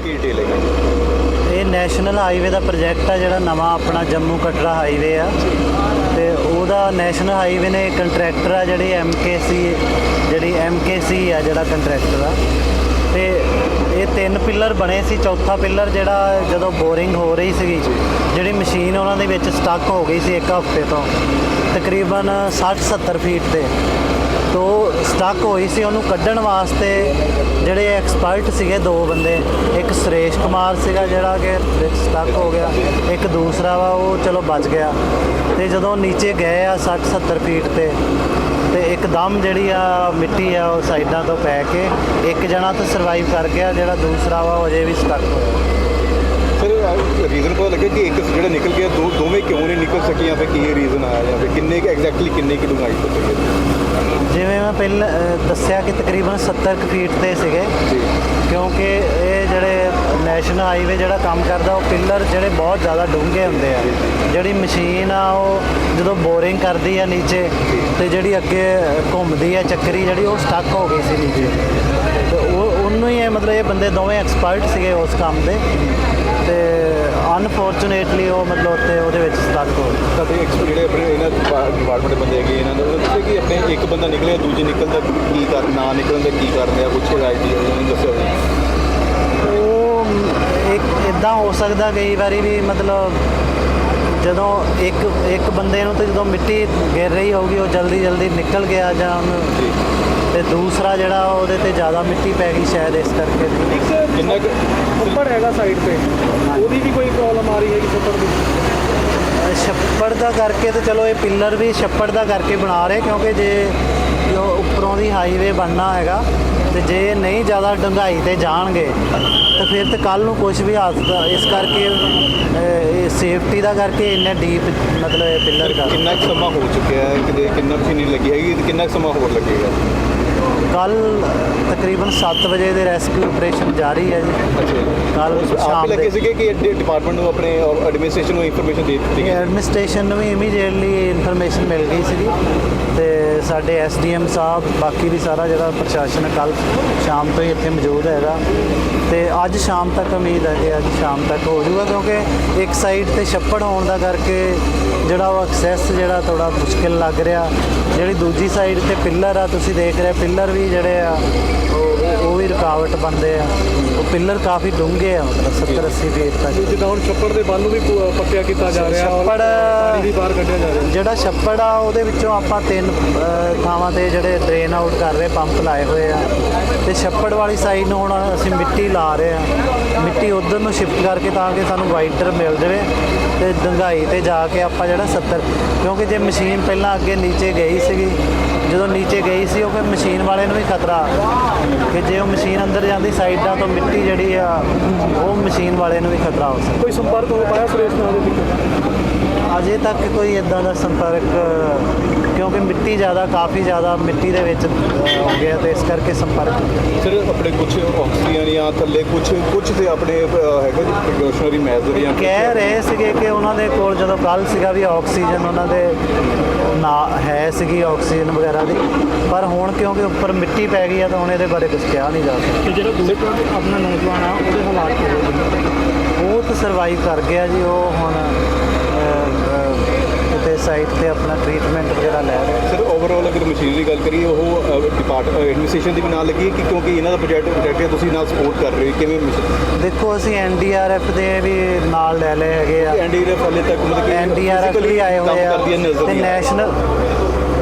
ਕੀ detail ਹੈ? ਇਹ national highway ਦਾ project ਆ ਜਿਹੜਾ ਨਵਾਂ ਆਪਣਾ ਜੰਮੂ ਕਟੜਾ ਹਾਈਵੇ ਆ, ਤੇ ਉਹਦਾ ਨੈਸ਼ਨਲ ਹਾਈਵੇ ਨੇ ਕੰਟਰੈਕਟਰ ਆ ਜਿਹੜੀ MKC ਆ ਜਿਹੜਾ ਕੰਟਰੈਕਟਰ ਆ। ਤੇ ਇਹ 3 ਪਿੱਲਰ ਬਣੇ ਸੀ। ਚੌਥਾ ਪਿੱਲਰ ਜਿਹੜਾ ਜਦੋਂ ਬੋਰਿੰਗ ਹੋ ਰਹੀ ਸੀਗੀ, ਜਿਹੜੀ ਮਸ਼ੀਨ ਉਹਨਾਂ ਦੇ ਵਿੱਚ ਸਟਕ ਹੋ ਗਈ ਸੀ 1 ਹਫ਼ਤੇ ਤੋਂ, ਤਕਰੀਬਨ 60-70 ਫੀਟ ਤੇ ਤੋ ਸਟਕ ਹੋਈ ਸੀ। ਉਹਨੂੰ ਕੱਢਣ ਵਾਸਤੇ ਜਿਹੜੇ ਐਕਸਪਰਟ ਸੀਗੇ 2 ਬੰਦੇ, ਇੱਕ ਸੁਰੇਸ਼ ਕੁਮਾਰ ਸੀਗਾ ਜਿਹੜਾ ਕਿ ਵਿੱਚ ਸਟਕ ਹੋ ਗਿਆ, ਇੱਕ ਦੂਸਰਾ ਵਾ ਉਹ ਚਲੋ ਬਚ ਗਿਆ। ਤੇ ਜਦੋਂ ਨੀਚੇ ਗਏ ਆ 60-70 ਫੀਟ ਤੇ ਇੱਕਦਮ ਜਿਹੜੀ ਆ ਮਿੱਟੀ ਆ ਉਹ ਸਾਈਡਾਂ ਤੋਂ ਪੈ ਕੇ ਇੱਕ ਜਣਾ ਤਾਂ ਸਰਵਾਈਵ ਕਰ ਗਿਆ, ਜਿਹੜਾ ਦੂਸਰਾ ਵਾ ਉਹ ਅਜੇ ਵੀ ਸਟਕ ਹੋਇਆ। ਸਰ ਰੀਜ਼ਨ ਪਤਾ ਲੱਗਿਆ ਕਿ ਇੱਕ ਜਿਹੜਾ ਨਿਕਲ ਗਿਆ, ਦੋਵੇਂ ਕਿਉਂ ਨਹੀਂ ਨਿਕਲ ਸਕੀਆਂ, ਫਿਰ ਕੀ ਰੀਜ਼ਨ ਆਇਆ ਜਾਂ ਫਿਰ ਕਿੰਨੇ ਐਗਜ਼ੈਕਟਲੀ ਕਿੰਨੇ ਕੀ ਡੂੰਘਾਈ ਤੋਂ ਸੀਗੇ? ਜਿਵੇਂ ਮੈਂ ਪਹਿਲਾਂ ਦੱਸਿਆ ਕਿ ਤਕਰੀਬਨ 70 ਫੀਟ ਤੇ ਸੀਗੇ, ਕਿਉਂਕਿ ਇਹ ਜਿਹੜੇ ਨੈਸ਼ਨਲ ਹਾਈਵੇ ਜਿਹੜਾ ਕੰਮ ਕਰਦਾ ਉਹ ਪਿੱਲਰ ਜਿਹੜੇ ਬਹੁਤ ਜ਼ਿਆਦਾ ਡੂੰਘੇ ਹੁੰਦੇ ਆ। ਜਿਹੜੀ ਮਸ਼ੀਨ ਆ ਉਹ ਜਦੋਂ ਬੋਰਿੰਗ ਕਰਦੀ ਆ ਨੀਚੇ, ਤੇ ਜਿਹੜੀ ਅੱਗੇ ਘੁੰਮਦੀ ਆ ਚੱਕਰੀ ਜਿਹੜੀ ਉਹ ਸਟਕ ਹੋ ਗਈ ਸੀ ਨੀਚੇ, ਤੇ ਉਹਨੂੰ ਹੀ ਮਤਲਬ ਇਹ ਬੰਦੇ ਦੋਵੇਂ ਐਕਸਪਰਟ ਸੀਗੇ ਉਸ ਕੰਮ ਦੇ, ਤੇ ਅਨਫੋਰਚੂਨੇਟਲੀ ਉਹ ਮਤਲਬ ਉੱਥੇ ਉਹਦੇ ਵਿੱਚ ਸਟਕ ਹੋ ਗਏ। ਸਾਡੇ ਜਿਹੜੇ ਆਪਣੇ ਇਹਨਾਂ ਡਿਪਾਰਟਮੈਂਟ ਦੇ ਬੰਦੇ ਹੈਗੇ ਇਹਨਾਂ ਦਾ ਦੱਸਿਆ ਕਿ ਆਪਣੇ ਇੱਕ ਬੰਦਾ ਨਿਕਲਿਆ, ਦੂਜੇ ਨਿਕਲਣ ਦਾ ਕੀ ਕਾਰਨ, ਨਾ ਨਿਕਲਣ ਦਾ ਕੀ ਕਾਰਨ ਆ, ਕੁਛ ਆਈਡੀਆ ਨਹੀਂ ਦੱਸਿਆ ਹੋਇਆ? ਉਹ ਇੱਦਾਂ ਹੋ ਸਕਦਾ ਕਈ ਵਾਰੀ ਵੀ, ਮਤਲਬ ਜਦੋਂ ਇੱਕ ਬੰਦੇ ਨੂੰ ਤਾਂ ਜਦੋਂ ਮਿੱਟੀ ਗਿਰ ਰਹੀ ਹੋਊਗੀ ਉਹ ਜਲਦੀ ਨਿਕਲ ਗਿਆ ਜਾਂ ਉਹਨੂੰ, ਤੇ ਦੂਸਰਾ ਜਿਹੜਾ ਉਹਦੇ ਤੇ ਜ਼ਿਆਦਾ ਮਿੱਟੀ ਪੈ ਗਈ ਸ਼ਾਇਦ ਇਸ ਕਰਕੇ। ਕਿੰਨਾ ਉੱਪਰ ਹੈਗਾ ਸਾਈਡ ਤੇ, ਉਹਦੀ ਵੀ ਕੋਈ ਪ੍ਰੋਬਲਮ ਆ ਰਹੀ ਹੈ ਛੱਪੜ ਦੀ? ਛੱਪੜ ਦਾ ਕਰਕੇ ਤੇ ਚਲੋ ਇਹ ਪਿੱਲਰ ਵੀ ਛੱਪੜ ਦਾ ਕਰਕੇ ਬਣਾ ਰਹੇ, ਕਿਉਂਕਿ ਜੇ ਜੋ ਉੱਪਰੋਂ ਦੀ ਹਾਈਵੇ ਬਣਨਾ ਹੈਗਾ ਤੇ ਜੇ ਨਹੀਂ ਜ਼ਿਆਦਾ ਡੂੰਘਾਈ ਤੇ ਜਾਣਗੇ ਤਾਂ ਫਿਰ ਤਾਂ ਕੱਲ੍ਹ ਨੂੰ ਕੁਝ ਵੀ ਹਾਦਸਾ, ਇਸ ਕਰਕੇ ਇਹ ਸੇਫਟੀ ਦਾ ਕਰਕੇ ਇੰਨੇ ਡੀਪ ਮਤਲਬ ਇਹ ਪਿੱਲਰ ਕਰ। ਕਿੰਨਾ ਕੁ ਸਮਾਂ ਹੋ ਚੁੱਕਿਆ ਹੈ, ਕਿਤੇ ਕਿੰਨਾ ਮਸ਼ੀਨ ਲੱਗੀ ਹੈਗੀ ਤੇ ਕਿੰਨਾ ਕੁ ਸਮਾਂ ਹੋਰ ਲੱਗੇਗਾ? ਕੱਲ੍ਹ ਤਕਰੀਬਨ 7 ਵਜੇ ਦੇ ਰੈਸਕਿਊ ਆਪਰੇਸ਼ਨ ਜਾਰੀ ਹੈ ਜੀ। ਅੱਛਾ, ਕੱਲ੍ਹ ਸ਼ਾਮ ਲੱਗੇ ਦੇ ਸੀਗੇ ਕਿ ਡਿਪਾਰਟਮੈਂਟ ਨੂੰ ਆਪਣੇ ਐਡਮਿਨਿਸਟ੍ਰੇਸ਼ਨ ਨੂੰ ਇਨਫੋਰਮੇਸ਼ਨ ਦੇ ਦਿੱਤੀ ਗਈ? ਐਡਮਿਨਿਸਟ੍ਰੇਸ਼ਨ ਨੂੰ ਵੀ ਇਮੀਡੀਏਟਲੀ ਇਨਫੋਰਮੇਸ਼ਨ ਮਿਲ ਗਈ ਸੀਗੀ, ਤੇ ਸਾਡੇ SDM ਸਾਹਿਬ ਬਾਕੀ ਵੀ ਸਾਰਾ ਜਿਹੜਾ ਪ੍ਰਸ਼ਾਸਨ ਕੱਲ੍ਹ ਸ਼ਾਮ ਤੋਂ ਹੀ ਇੱਥੇ ਮੌਜੂਦ ਹੈਗਾ, ਤੇ ਅੱਜ ਸ਼ਾਮ ਤੱਕ ਉਮੀਦ ਹੈ ਕਿ ਅੱਜ ਸ਼ਾਮ ਤੱਕ ਹੋ ਜਾਊਗਾ, ਕਿਉਂਕਿ ਇੱਕ ਸਾਈਡ ਤੇ ਛੱਪੜ ਹੋਣ ਦਾ ਕਰਕੇ ਜਿਹੜਾ ਉਹ ਐਕਸੈਸ ਜਿਹੜਾ ਥੋੜਾ ਮੁਸ਼ਕਿਲ ਲੱਗ ਰਿਹਾ। ਜਿਹੜੀ ਦੂਜੀ ਸਾਈਡ ਤੇ ਪਿੱਲਰ ਆ ਤੁਸੀਂ ਦੇਖ ਰਹੇ, ਪਿੱਲਰ ਵੀ ਜਿਹੜੇ ਆ ਉਹ ਵੀ ਰੁਕਾਵਟ ਬਣਦੇ ਆ। ਉਹ ਪਿੱਲਰ ਕਾਫੀ ਡੂੰਘੇ ਆ, ਮਤਲਬ 70-80 ਫੀਟ ਤੱਕ। ਜਿੱਦਾਂ ਹੁਣ ਛੱਪੜ ਦੇ ਬੰਨ ਨੂੰ ਵੀ ਪੱਕਿਆ ਕੀਤਾ ਜਾ ਰਿਹਾ, ਛੱਪੜ ਪਾਣੀ ਵੀ ਬਾਹਰ ਕੱਢਿਆ ਜਾ ਰਿਹਾ। ਜਿਹੜਾ ਛੱਪੜ ਆ ਉਹਦੇ ਵਿੱਚੋਂ ਆਪਾਂ 3 ਥਾਵਾਂ ਤੇ ਜਿਹੜੇ ਡਰੇਨ ਆਊਟ ਕਰ ਰਹੇ ਪੰਪ ਲਾਏ ਹੋਏ ਆ, ਤੇ ਛੱਪੜ ਵਾਲੀ ਸਾਈਡ ਨੂੰ ਹੁਣ ਅਸੀਂ ਮਿੱਟੀ ਲਾ ਰਹੇ ਆ। ਮਿੱਟੀ ਉਧਰ ਨੂੰ ਸ਼ਿਫਟ ਕਰਕੇ ਤਾਂ ਕਿ ਸਾਨੂੰ ਵਾਈਡਰ ਮਿਲ ਜਾਵੇ, ਤੇ ਡੂੰਘਾਈ ਤੇ ਜਾ ਕੇ ਆਪਾਂ ਜਿਹੜਾ 70, ਕਿਉਂਕਿ ਜੇ ਮਸ਼ੀਨ ਪਹਿਲਾਂ ਅੱਗੇ ਨੀਚੇ ਗਈ ਸੀਗੀ, ਜਦੋਂ ਨੀਚੇ ਗਈ ਸੀ ਉਹ ਫਿਰ ਮਸ਼ੀਨ ਵਾਲੇ ਨੂੰ ਵੀ ਖਤਰਾ ਕਿ ਜੇ ਉਹ ਮਸ਼ੀਨ ਅੰਦਰ ਜਾਂਦੀ ਸਾਈਡਾਂ ਤੋਂ ਮਿੱਟੀ ਜਿਹੜੀ ਆ ਉਹ ਮਸ਼ੀਨ ਵਾਲੇ ਨੂੰ ਵੀ ਖਤਰਾ ਹੋ ਸਕਦਾ। ਕੋਈ ਸੰਪਰਕ ਹੋ ਪਾਇਆ ਸੁਰੇਸ਼ ਨਾਲ ਦੇ ਵਿੱਚ? ਅਜੇ ਤੱਕ ਕੋਈ ਇੱਦਾਂ ਦਾ ਸੰਪਰਕ, ਕਿਉਂਕਿ ਮਿੱਟੀ ਕਾਫੀ ਜ਼ਿਆਦਾ ਮਿੱਟੀ ਦੇ ਵਿੱਚ ਹੋ ਗਿਆ, ਤੇ ਇਸ ਕਰਕੇ ਸੰਪਰਕ। ਸਰ ਆਪਣੇ ਕੁਝ ਆਕਸੀਜਨ ਜਾਂ ਥੱਲੇ ਕੁਝ ਤੇ ਆਪਣੇ ਹੈਗਾ ਜੀ ਪ੍ਰੀਕਾਸ਼ਨਰੀ ਮੈਜ਼ਰ ਜਾਂ ਕਹਿ ਰਹੇ ਸੀਗੇ ਕਿ ਉਹਨਾਂ ਦੇ ਕੋਲ ਜਦੋਂ ਕੱਲ੍ਹ ਸੀਗਾ ਵੀ ਆਕਸੀਜਨ ਉਹਨਾਂ ਦੇ ਨਾ ਹੈ ਸੀਗੀ ਆਕਸੀਜਨ ਵਗੈਰਾ ਦੀ, ਪਰ ਹੁਣ ਕਿਉਂਕਿ ਉੱਪਰ ਮਿੱਟੀ ਪੈ ਗਈ ਆ ਤਾਂ ਹੁਣ ਇਹਦੇ ਬਾਰੇ ਕੁਝ ਕਿਹਾ ਨਹੀਂ ਜਾ ਸਕਦਾ। ਤੇ ਜਿਹੜਾ ਦੂਸਰਾ ਆਪਣਾ ਨੌਜਵਾਨ ਆ ਉਹਦੇ ਹਾਲਾਤ ਉਹ ਤਾਂ ਸਰਵਾਈਵ ਕਰ ਗਿਆ ਜੀ, ਉਹ ਹੁਣ ਕਿਤੇ ਸਾਈਟ ਤੇ ਆਪਣਾ ਟ੍ਰੀਟਮੈਂਟ ਵਗੈਰਾ ਲੈ ਰਿਹਾ। ਸਰ ਓਵਰਆਲ ਅਗਰ ਮਸ਼ੀਨ ਦੀ ਗੱਲ ਕਰੀਏ, ਉਹ ਐਡਮਿਨਿਸਟ੍ਰੇਸ਼ਨ ਦੀ ਵੀ ਨਾਲ ਲੱਗੀ ਕਿ ਕਿਉਂਕਿ ਇਹਨਾਂ ਦਾ ਪ੍ਰੋਜੈਕਟ ਹੈ ਤੁਸੀਂ ਨਾਲ ਸਪੋਰਟ ਕਰ ਰਹੇ ਹੋ, ਕਿਵੇਂ? ਦੇਖੋ ਅਸੀਂ NDRF ਦੇ ਵੀ ਨਾਲ ਲੈ ਲਏ ਹੈਗੇ ਆ। NDRF ਹਾਲੇ ਤੱਕ ਮਤਲਬ ਕਿ NDRF ਵੀ ਆਏ ਹੋਏ ਆ, ਤੇ ਨੈਸ਼ਨਲ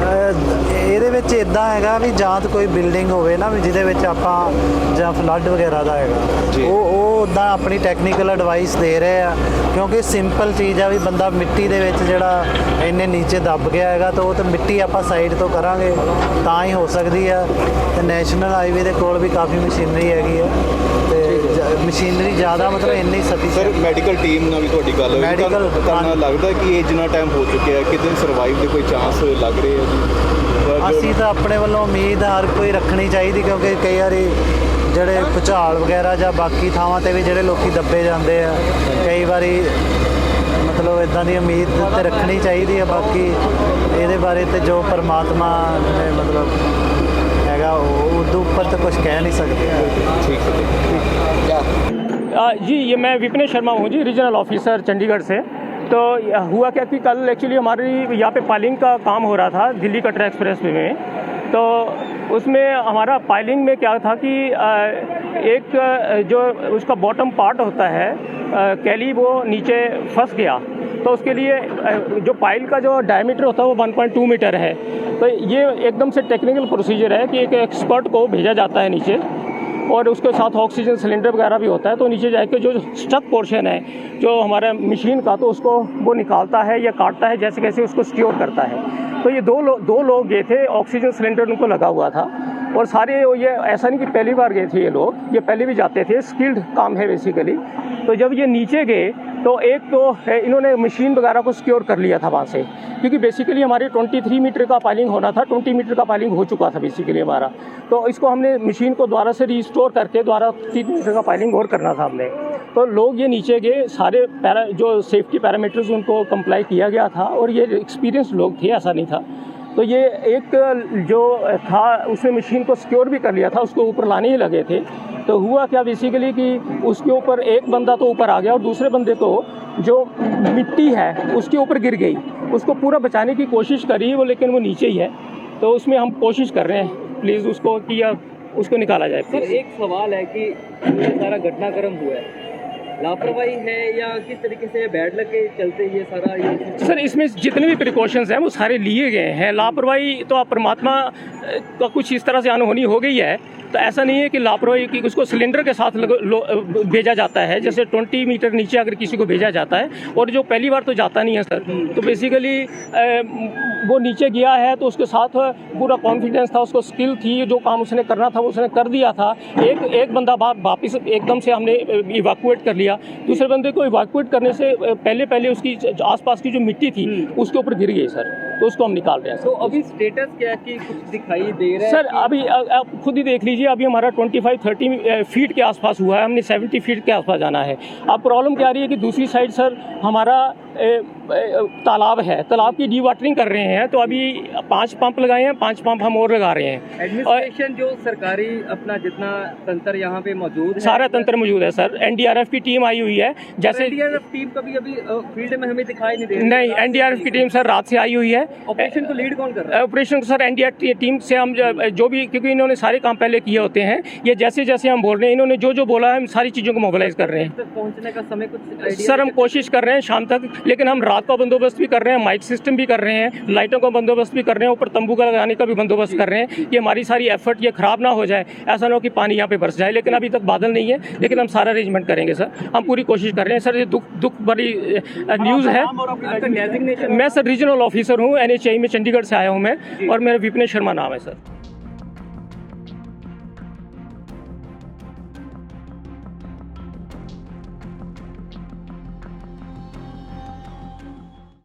ਇਹਦੇ ਵਿੱਚ ਇਦਾਂ ਹੈਗਾ ਵੀ ਜਾਂ ਤਾਂ ਕੋਈ ਬਿਲਡਿੰਗ ਹੋਵੇ ਨਾ ਵੀ ਜਿਹਦੇ ਵਿੱਚ ਆਪਾਂ ਜਾਂ ਫਲੱਡ ਵਗੈਰਾ ਦਾ ਹੈਗਾ, ਉਹ ਉੱਦਾਂ ਆਪਣੀ ਟੈਕਨੀਕਲ ਐਡਵਾਈਸ ਦੇ ਰਹੇ ਆ, ਕਿਉਂਕਿ ਸਿੰਪਲ ਚੀਜ਼ ਆ ਵੀ ਬੰਦਾ ਮਿੱਟੀ ਦੇ ਵਿੱਚ ਜਿਹੜਾ ਇੰਨੇ ਨੀਚੇ ਦੱਬ ਗਿਆ ਹੈਗਾ, ਤਾਂ ਉਹ ਤਾਂ ਮਿੱਟੀ ਆਪਾਂ ਸਾਈਡ ਤੋਂ ਕਰਾਂਗੇ ਤਾਂ ਹੀ ਹੋ ਸਕਦੀ ਆ। ਤੇ ਨੈਸ਼ਨਲ ਹਾਈਵੇ ਦੇ ਕੋਲ ਵੀ ਕਾਫੀ ਮਸ਼ੀਨਰੀ ਹੈਗੀ ਆ, ਤੇ ਮਸ਼ੀਨਰੀ ਜ਼ਿਆਦਾ ਮਤਲਬ ਇੰਨੀ ਸਫੀਸ਼ੀਐਂਟ। ਸਰ ਮੈਡੀਕਲ ਟੀਮ ਨਾਲ ਵੀ ਤੁਹਾਡੀ ਗੱਲ ਹੋਈ, ਤੁਹਾਨੂੰ ਲੱਗਦਾ ਕਿ ਇਹ ਜਿੰਨਾ ਟਾਈਮ ਹੋ ਚੁੱਕਿਆ ਕਿਤੇ ਸਰਵਾਈਵ ਦੇ ਕੋਈ ਚਾਂਸ ਲੱਗ ਰਹੇ ਆ ਜੀ? ਅਸੀਂ ਤਾਂ ਆਪਣੇ ਵੱਲੋਂ ਉਮੀਦ ਹਰ ਕੋਈ ਰੱਖਣੀ ਚਾਹੀਦੀ, ਕਿਉਂਕਿ ਕਈ ਵਾਰੀ ਜਿਹੜੇ ਭੁਚਾਲ ਵਗੈਰਾ ਜਾਂ ਬਾਕੀ ਥਾਵਾਂ ਤੇ ਵੀ ਜਿਹੜੇ ਲੋਕੀ ਦੱਬੇ ਜਾਂਦੇ ਆ, ਕਈ ਵਾਰੀ ਮਤਲਬ ਇਦਾਂ ਦੀ ਉਮੀਦ ਤੇ ਰੱਖਣੀ ਚਾਹੀਦੀ ਹੈ। ਬਾਕੀ ਇਹਦੇ ਬਾਰੇ ਤੇ ਜੋ ਪਰਮਾਤਮਾ ਨੇ ਮਤਲਬ ਹੈਗਾ ਉਹ ਉਦੋਂ ਉੱਪਰ ਤਾਂ ਕੁਝ ਕਹਿ ਨਹੀਂ ਸਕਦੇ। ਠੀਕ ਹੈ। जी ये मैं विपिनेश शर्मा हूँ जी, रीजनल ऑफिसर चंडीगढ़ से। तो हुआ क्या कि कल एक्चुअली हमारी यहाँ पे पाइलिंग का काम हो रहा था दिल्ली कटरा एक्सप्रेस वे में। तो उसमें हमारा पाइलिंग में क्या था कि एक जो उसका बॉटम पार्ट होता है कैली, वो नीचे फंस गया। तो उसके लिए जो पाइल का जो डायमीटर होता है वो 1.2 मीटर है। तो ये एकदम से टेक्निकल प्रोसीजर है कि एक एक्सपर्ट को भेजा जाता है नीचे, और उसके साथ ऑक्सीजन सिलेंडर वगैरह भी होता है। तो नीचे जाके जो स्टक पोर्शन है जो हमारा मशीन का, तो उसको वो निकालता है या काटता है, जैसे कैसे उसको सिक्योर करता है। तो ये दो लोग गए थे, ऑक्सीजन सिलेंडर उनको लगा हुआ था। और सारे ये ऐसा नहीं कि पहली बार गए थे ये लोग, ये पहले भी जाते थे, स्किल्ड काम है बेसिकली। तो जब ये नीचे गए तो एक तो इन्होंने मशीन वगैरह को सिक्योर कर लिया था वहाँ से, क्योंकि बेसिकली हमारे 23 मीटर का पाइलिंग होना था, 20 मीटर का पाइलिंग हो चुका था बेसिकली हमारा। तो इसको हमने मशीन को दोबारा से रिस्टोर करके दोबारा 3 मीटर का पाइलिंग और करना था हमने। तो लोग ये नीचे गए, सारे जो सेफ्टी पैरामीटर्स उनको कंप्लाई किया गया था, और ये एक्सपीरियंस लोग थे, ऐसा नहीं था। तो ये एक जो था उसने मशीन को सिक्योर भी कर लिया था, उसको ऊपर लाने ही लगे थे। तो हुआ क्या बेसिकली कि उसके ऊपर एक बंदा तो ऊपर आ गया, और दूसरे बंदे को जो मिट्टी है उसके ऊपर गिर गई। उसको पूरा बचाने की कोशिश करी वो, लेकिन वो नीचे ही है। तो उसमें हम कोशिश कर रहे हैं प्लीज़ उसको कि उसको निकाला जाए। सर एक सवाल है कि ये सारा घटनाक्रम हुआ है, लापरवाही है या किस तरीके से बैड लग के चलते ये सारा ये? सर इसमें जितने भी प्रिकॉशंस हैं वो सारे लिए गए हैं। लापरवाही तो आप परमात्मा का कुछ इस तरह से अनहोनी हो गई है। तो ऐसा नहीं है कि लापरवाही की उसको सिलेंडर के साथ भेजा जाता है, जैसे 20 मीटर नीचे अगर किसी को भेजा जाता है, और जो पहली बार तो जाता नहीं है सर। तो बेसिकली वो नीचे गया है तो उसके साथ पूरा कॉन्फिडेंस था, उसको स्किल थी, जो काम उसने करना था वो उसने कर दिया था। एक बंदा वापस एकदम से हमने इवैक्यूएट कर लिया। दूसरे बंदे को इवैक्यूएट करने से पहले उसकी आसपास की जो मिट्टी थी उसके ऊपर गिर गई सर। तो उसको हम निकाल रहे हैं। तो अभी स्टेटस क्या है कि कुछ दिखाई दे रहा है? सर अभी आप खुद ही देख लीजिए, अभी हमारा 25-30 फीट के आसपास हुआ है, हमने 70 फीट के आसपास जाना है। अब प्रॉब्लम क्या आ रही है कि दूसरी साइड सर हमारा तालाब है, तालाब की डीवाटरिंग कर रहे हैं। तो अभी 5 पंप लगाए हैं, 5 पंप हम और लगा रहे हैं। एडमिनिस्ट्रेशन जो सरकारी अपना जितना तंत्र यहाँ पे मौजूद है, सारा तंत्र मौजूद है सर। एनडीआरएफ की टीम आई हुई है। जैसे एनडीआरएफ टीम कभी अभी फील्ड में हमें दिखाई नहीं दे रही। नहीं, एनडीआरएफ की टीम सर रात से आई हुई है। ऑपरेशन को लीड कौन कर रहा है? ऑपरेशन सर एनडीआरएफ टीम से हम जो भी, क्योंकि इन्होंने सारे काम पहले किए होते हैं, ये जैसे जैसे हम बोल रहे हैं इन्होंने जो बोला है हम सारी चीज़ों को मोबिलाइज कर रहे हैं। तक पहुँचने का समय कुछ सर हम कोशिश कर रहे हैं शाम तक, लेकिन हम रात का बंदोबस्त भी कर रहे हैं, माइक सिस्टम भी कर रहे हैं, लाइटों का बंदोबस्त भी कर रहे हैं, ऊपर तंबू का लगाने का भी बंदोबस्त कर रहे हैं। ये हमारी सारी एफर्ट ये खराब ना हो जाए, ऐसा ना हो कि पानी यहाँ पे बरस जाए। लेकिन अभी तक बादल नहीं है, लेकिन हम सारा अरेंजमेंट करेंगे सर। हम पूरी कोशिश कर रहे हैं सर। ये दुख भरी न्यूज़ है। मैं सर रीजनल ऑफिसर हूँ, NHI में चंडीगढ़ से आया हूँ मैं, और मेरा विपिनेश शर्मा नाम है सर।